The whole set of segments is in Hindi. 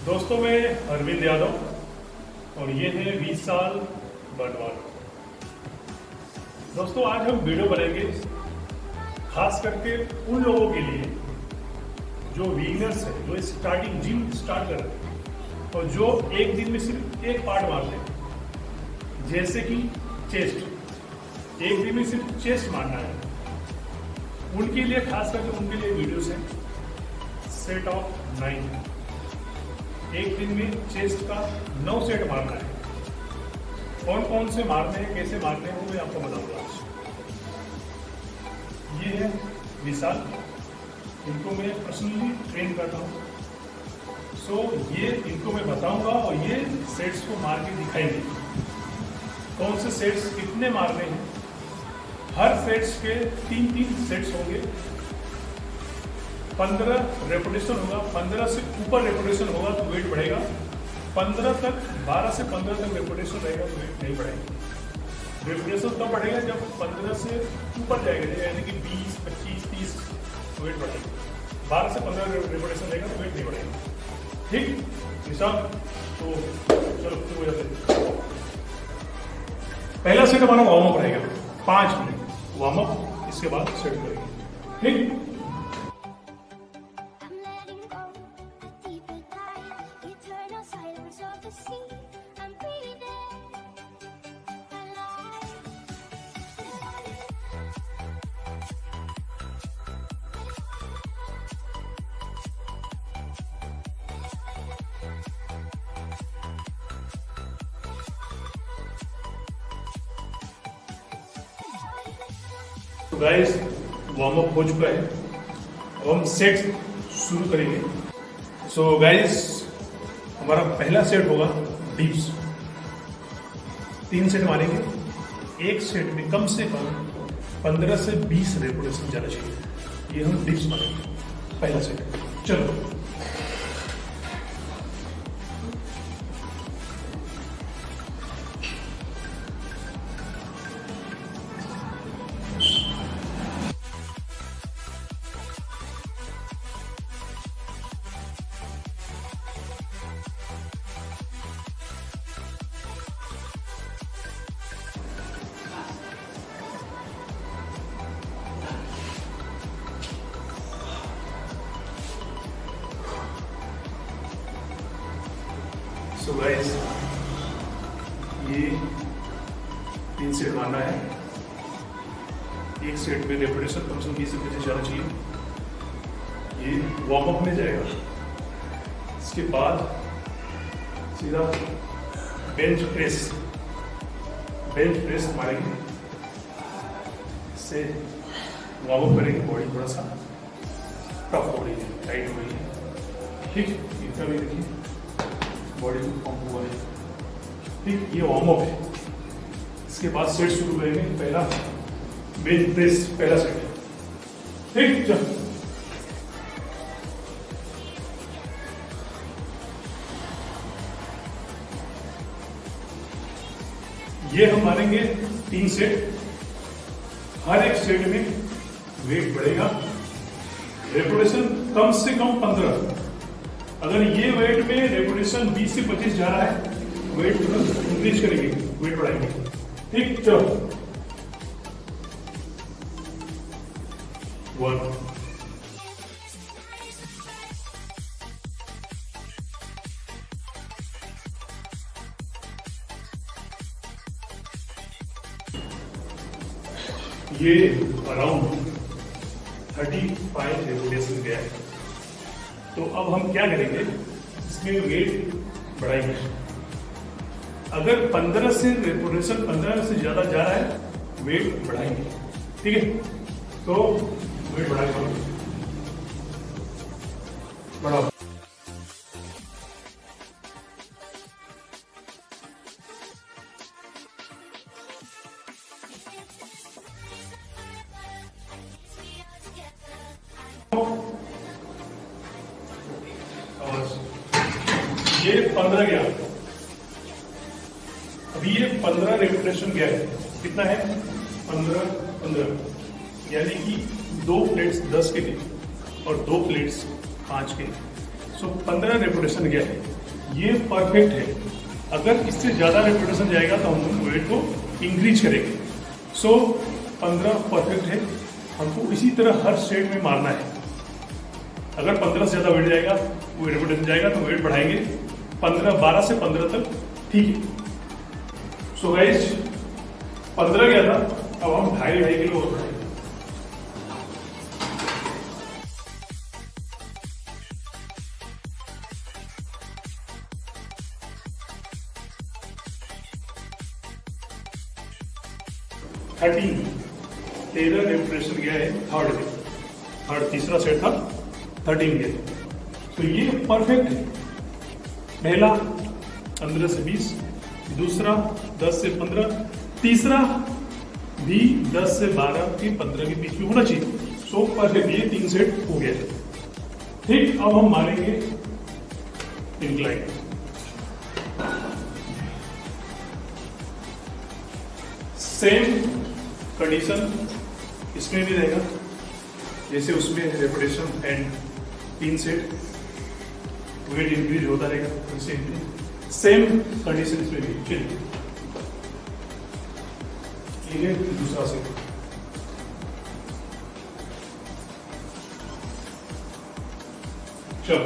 दोस्तों, मैं अरविंद यादव और ये है 20 साल बर्डवाल। दोस्तों, आज हम वीडियो बनाएंगे खास करके उन लोगों के लिए जो बिगिनर्स है, जो स्टार्टिंग जिम स्टार्ट कर रहे हैं और जो एक दिन में सिर्फ एक पार्ट मारते हैं, जैसे कि चेस्ट। एक दिन में सिर्फ चेस्ट मारना है, उनके लिए खास करके उनके लिए वीडियोस है। सेट ऑफ 9, एक दिन में चेस्ट का 9 सेट मारना है। कौन कौन से मारने हैं, कैसे मारने हैं, वो मैं आपको बताऊंगा आज। ये है विशाल, इनको मैं पर्सनली ट्रेन करता हूँ। ये इनको मैं बताऊंगा और ये सेट्स को मार के दिखाएंगे कौन से सेट्स कितने मारने हैं। हर सेट्स के 3-3 सेट्स होंगे, 15 रेपिटेशन होगा। 15 से ऊपर रेपिटेशन होगा तो वेट बढ़ेगा। 12 से 15 तक रेपिटेशन रहेगा तो वेट नहीं बढ़ेगा। रेपिटेशन तब बढ़ेगा जब 15 से ऊपर जाएगा, यानी कि 20, 25, 30 वेट बढ़ेगा। 12 से 15 रेपिटेशन रहेगा तो वेट नहीं बढ़ेगा। ठीक निशान, तो चलो शुरू हो जाते हैं। पहला सेट हमारा वार्म अप रहेगा, 5 मिनट वार्म अप, इसके बाद सेट करेंगे। ठीक, तो गाइस वार्म अप हो चुका है, अब हम सेट शुरू करेंगे। सो गाइस, हमारा पहला सेट होगा डिप्स। 3 सेट मारेंगे। एक सेट में कम से कम 15 से 20 रेपिटेशन जाना चाहिए। ये हम डिप्स मारेंगे पहला सेट। चलो, सो गाइस, ये 3 सेट मारना है। एक सेट में रेपिटेशन कम से कम 20 से 25 जाना चाहिए। ये वार्म अप में जाएगा। इसके बाद सीधा बेंच प्रेस मारेंगे। इससे वार्म अप करेंगे, बॉडी थोड़ा सा टफ हो रही है, टाइट हो रही है। ठीक, इतना भी देखिए बॉडी को पंप हुआ है। ठीक, ये वार्म अप है। इसके बाद सेट शुरू करेंगे। पहला बेंच प्रेस, पहला सेट। ठीक, चल ये हम मारेंगे 3 सेट। हर एक सेट में वेट बढ़ेगा। रेपिटेशन कम से कम 15। अगर ये वेट में रेपिटेशन 20 से 25 जा रहा है, वेट इंक्रीज करेंगे, वेट बढ़ाएंगे। ठीक, चलो 1, ये अराउंड 35 रेपिटेशन गया है। तो अब हम क्या करेंगे, इसमें वेट बढ़ाएंगे। अगर 15 से रेपिटेशन 15 से ज्यादा जा रहा है, वेट बढ़ाएंगे। ठीक है, तो वेट बढ़ाएंगे, बढ़ाओ। ये 15 गया, अभी ये 15 रेपिटेशन गया है। कितना है? 15, यानी कि 2 प्लेट्स 10 के लिए और 2 प्लेट्स 5 के। सो 15 रेपिटेशन गया है। ये परफेक्ट है। अगर इससे ज़्यादा रेपिटेशन जाएगा तो हम वेट को इंक्रीज करेंगे। सो 15 परफेक्ट है, हमको इसी तरह हर सेट में मारना है। अगर 15 से ज़्यादा वेट जाएगा, वो रेपिटेशन जाएगा तो वेट बढ़ाएंगे 12 से 15 तक, ठीक है। सो गाइस 15 गया था, अब हम 2.5 किलो और बढ़ाएंगे। तेरह रेपिटेशन गया है थर्ड तीसरा सेट था, 13 गया। तो ये परफेक्ट है। पहला 15 से 20, दूसरा 10 से 15, तीसरा भी 10 से 12 के 15 के बीच में होना चाहिए। सो परफेक्ट, ये 3 सेट हो गया। ठीक, अब हम मारेंगे इंक्लाइन। सेम कंडीशन इसमें भी रहेगा जैसे उसमें repetition and 3 set, weight increase होता रहेगा। सेम कंडीशन इसमें भी। चलिए ये दूसरा सेट। चलो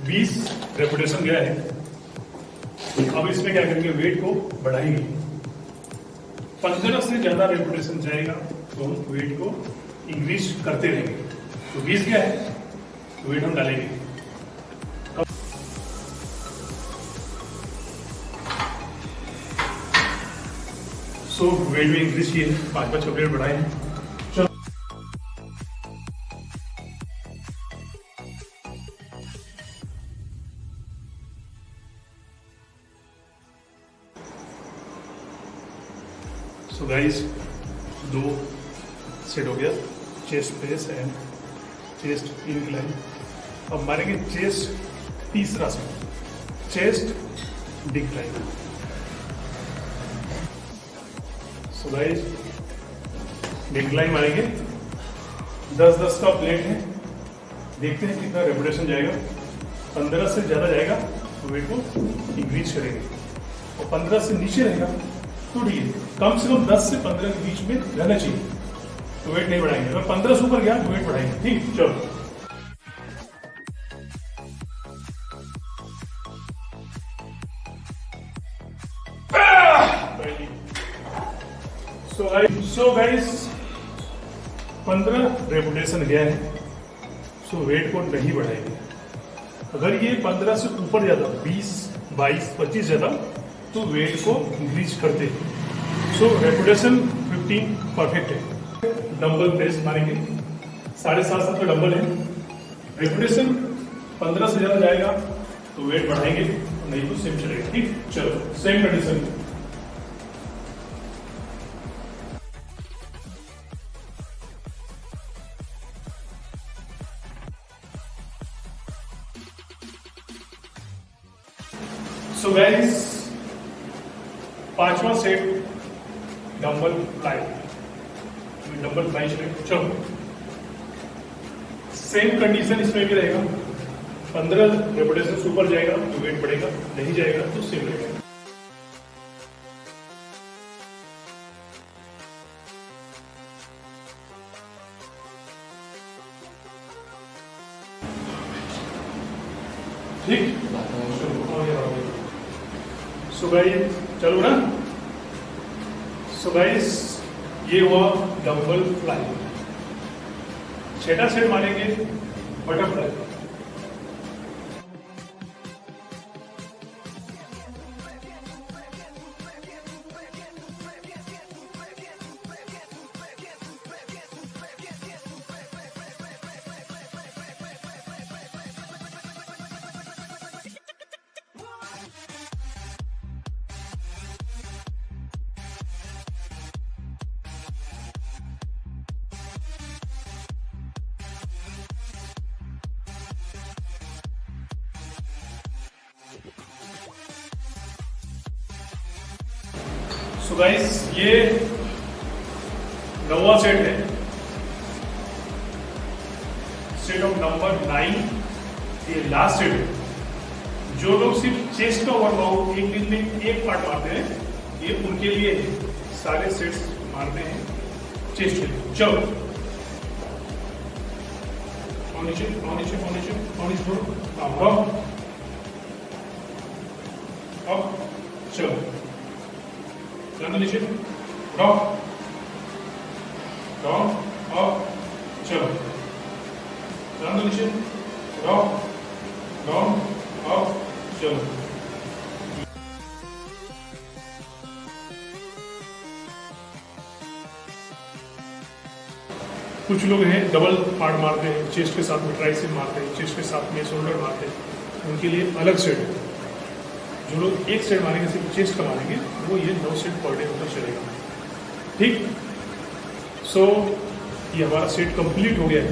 बीस रेपिटेशन गया है। अब इसमें क्या करेंगे, वेट को बढ़ाएंगे। 15 से ज्यादा रेपिटेशन जाएगा तो हम वेट को इंक्रीज करते रहेंगे। तो 20 गया है तो वेट हम डालेंगे। सो वेट में इंक्रीज किए, 5 वेट बढ़ाए हैं। सो गाइस 2 सेट हो गया, chest press and chest incline. अब मारेंगे चेस्ट तीसरा set, chest decline. So guys decline मारेंगे, 10-10 का प्लेट है। देखते हैं कितना रेपिटेशन जाएगा। 15 से ज़्यादा जाएगा तो वेट को इंक्रीज करेंगे, और 15 से नीचे रहेगा तो ठीक है। कम से कम 10 से 15 के बीच में रहना चाहिए तो वेट नहीं बढ़ाएंगे। अगर 15 से ऊपर गया तो वेट बढ़ाएंगे। ठीक, चलो सो गाइस 15 रेपुटेशन गया है, सो वेट को नहीं बढ़ाएंगे। अगर ये 15 से ऊपर जाता, 20, 22, 25 जाता तो वेट को इंक्रीज करते हैं। सो रेपुटेशन 15 परफेक्ट है। डंबल प्रेस मारेंगे, 7.5 का डंबल है। रेपुटेशन 15 से ज्यादा जाएगा तो वेट बढ़ाएंगे, नहीं तो सेम चलेगा। ठीक, चलो सेम कंडीशन। सो गाइस 5वां set dumbbell fly, dumbbell fly चलेगा। चलो सेम कंडीशन इसमें भी रहेगा। 15 रेपिटेशन से ऊपर जाएगा तो वेट बढ़ेगा, नहीं जाएगा तो सेम रहेगा। ठीक, सो गाइस चलो ना। सो गाइस ये हुआ डंबल फ्लाई। 6वां सेट मारेंगे बटरफ्लाई। सो गाइस ये 9वां सेट है, सेट ऑफ नंबर 9, ये लास्ट सेट है। जो लोग सिर्फ चेस्ट का वर्कआउट एक दिन में एक पार्ट मारते हैं, ये उनके लिए है। सारे सेट्स मारते हैं चेस्ट के लिए। चलो नीचे अब चलो नीचे नीचे डाउन डाउन अप चलो नीचे डाउन डाउन अप चलो। कुछ लोग हैं डबल पार्ट मारते हैं, चेस्ट के साथ में ट्राइसेप मारते हैं, चेस्ट के साथ में शोल्डर मारते हैं, उनके लिए अलग सेट है। जो लोग एक सेट मारेंगे सिर्फ चेस्ट का मारेंगे, वो ये 9 सेट पर डे होता चलेगा। ठीक, सो ये हमारा सेट कंप्लीट हो गया है।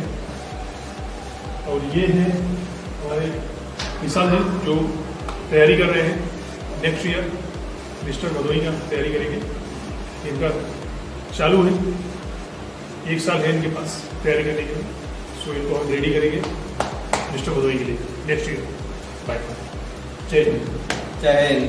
और ये है हमारे मिसाल है जो तैयारी कर रहे हैं नेक्स्ट ईयर मिस्टर भदोई का तैयारी करेंगे। इनका चालू है, 1 साल है इनके पास तैयारी करने के लिए। सो इनको हम रेडी करेंगे मिस्टर भदोई के लिए नेक्स्ट ईयर। बाय, जय हिंद। जय हिंद।